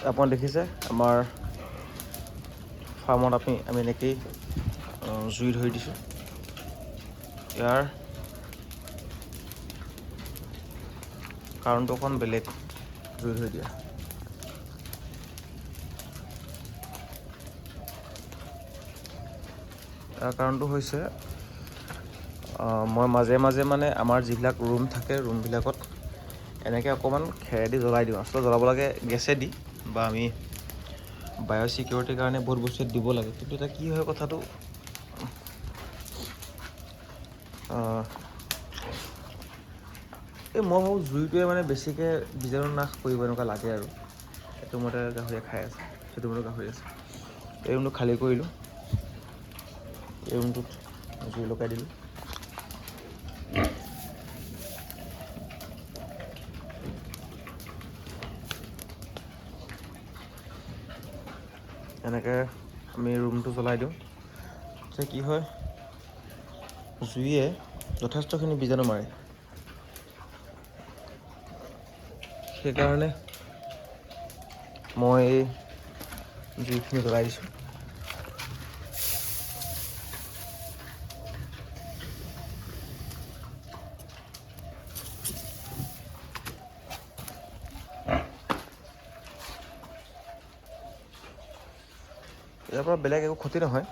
আপুনি দেখিছে আমাৰ ফাৰ্মত আমি এনেকেই জুই ধৰি দিছোঁ। ইয়াৰ কাৰণটো অকণ বেলেগ জুই ধৰি দিয়া। ইয়াৰ কাৰণটো হৈছে মই মাজে মাজে মানে আমাৰ যিবিলাক ৰুম থাকে ৰুমবিলাকত এনেকৈ অকণমান খেৰেদি জ্বলাই দিওঁ। আচলতে জ্বলাব লাগে গেছেদি বা আমি বায়' ছিকিউৰিটিৰ কাৰণে বহুত বস্তু দিব লাগে। কিন্তু এতিয়া কি হয় কথাটো এই মই ভাবোঁ জুইটোৱে মানে বেছিকৈ বীজাণু নাশ কৰিব এনেকুৱা লাগে আৰু। এইটো মতে গাহৰিয়ে খাই আছে, সেইটো মতে গাহৰি আছে। এই ৰুমটো খালী কৰিলোঁ, এই ৰুমটোত জুই লগাই দিলোঁ। এনেকৈ আমি ৰুমটো জ্বলাই দিওঁ। তেতিয়া কি হয় জুইয়ে যথেষ্টখিনি বীজাণু মাৰে। সেইকাৰণে মই এই জুইখিনি জ্বলাই দিছোঁ। ইয়াৰ পৰা বেলেগ একো ক্ষতি নহয়,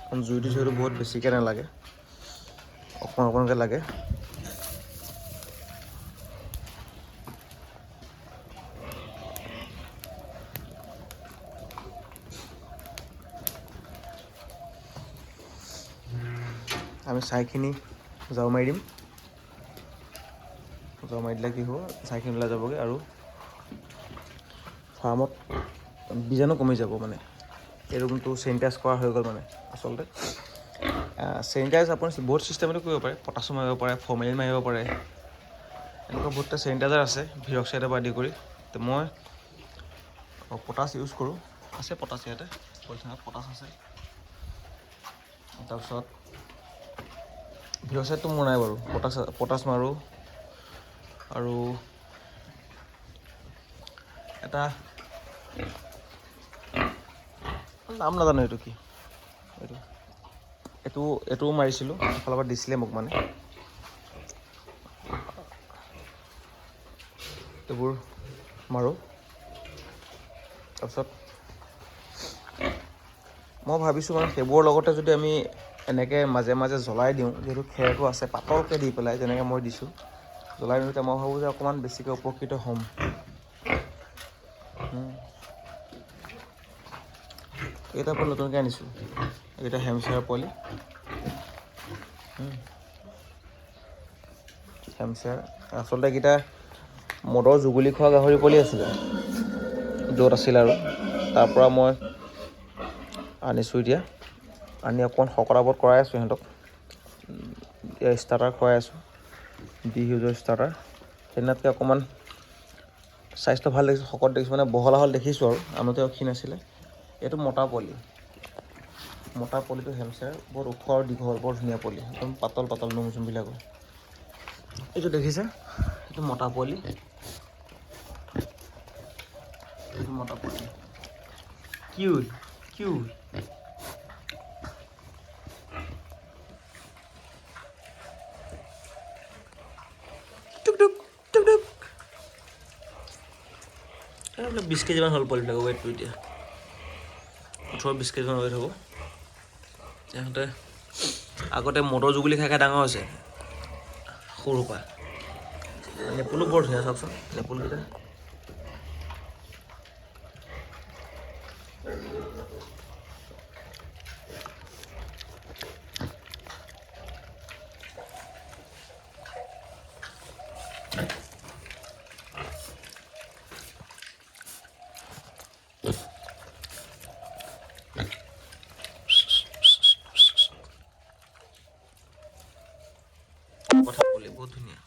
কাৰণ জুইটো যিহেতু বহুত বেছিকৈ নালাগে, অকণমান অকণমানকৈ লাগে। আমি ছাইখিনি জাৰু মাৰি দিম। জাৰু মাৰি দিলে কি হ'ব, ছাইখিনি ওলাই যাবগৈ আৰু ফাৰ্মত বীজাণু কমি যাব। মানে এই ৰুমটো চেনিটাইজ কৰা হৈ গ'ল মানে আচলতে। চেনিটাইজ আপুনি বহুত ছিষ্টেমতে কৰিব পাৰে, পটাছো মাৰিব পাৰে, ফৰ্মেলিন মাৰিব পাৰে, এনেকুৱা বহুতটা চেনিটাইজাৰ আছে ভিৰক্সাইডৰ পৰা আদি কৰি। তো মই পটাছ ইউজ কৰোঁ, আছে পটাছ ইয়াতে পলিথিনত পটাছ আছে। তাৰপিছত ভিৰক্সাইডটো মোৰ নাই বাৰু, পটাছ মাৰোঁ। আৰু এটা নাম নাজানো এইটো কি, এইটোও মাৰিছিলোঁ, এফালৰ পৰা দিছিলে মোক মানে। এইবোৰ মাৰোঁ। তাৰপিছত মই ভাবিছোঁ মানে সেইবোৰৰ লগতে যদি আমি এনেকৈ মাজে মাজে জ্বলাই দিওঁ, যিহেতু খেৰটো আছে পাতলকৈ দি পেলাই যেনেকৈ মই দিছোঁ, জ্বলাই দিওঁতে মই ভাবোঁ যে অকণমান বেছিকৈ উপকৃত হ'ম। এইকেইটা পোৱালি নতুনকৈ আনিছোঁ, এইকেইটা হেমশ্বেয়াৰ পোৱালি। হেমশ্বেয়াৰ আচলতে এইকেইটা মদৰ জুগুলি খোৱা গাহৰি পোৱালি আছিলে, য'ত আছিল আৰু তাৰপৰা মই আনিছোঁ এতিয়া। আনি অকণমান শকত আবত কৰাই আছোঁ সিহঁতক, ষ্টাৰ্টাৰ খুৱাই আছোঁ, বি হিউজৰ ষ্টাৰ্টাৰ। সেইদিনাতকৈ অকণমান স্বাস্থ্য ভাল দেখিছোঁ, শকত দেখিছোঁ, মানে বহল আহল দেখিছোঁ আৰু। আনোতে ক্ষীণ আছিলে। এইটো মতা পোৱালি, মতা পোৱালিটো হেমশ্বেয়াৰ, বহুত ওখ আৰু দীঘল, বৰ ধুনীয়া পোৱালি, একদম পাতল পাতল নোম চোমবিলাকো। এইটো দেখিছে, এইটো মতা পোৱালি, এইটো মতা পোৱালি কিউট কিউট। এইবিলাক 20 কেজিমান হ'ল পোৱালিবিলাকৰ ৱেইটটো এতিয়া, 18-20 কেজিমান ৱেইট হ'ব। সিহঁতে আগতে মদৰ জুগুলি খাই খাই ডাঙৰ হৈছে সৰুৰ পৰা। নেপুলো বৰ ধুনীয়া, চাওকচোন নেপুলকেইটা। কথা ক'লে বহুত ধুনীয়া।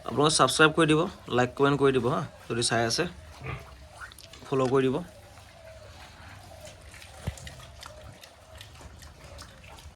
আপোনালোকে ছাবস্ক্ৰাইব কৰি দিব, লাইক কমেণ্ট কৰি দিব হা, যদি চাই আছে ফ'ল' কৰি দিব।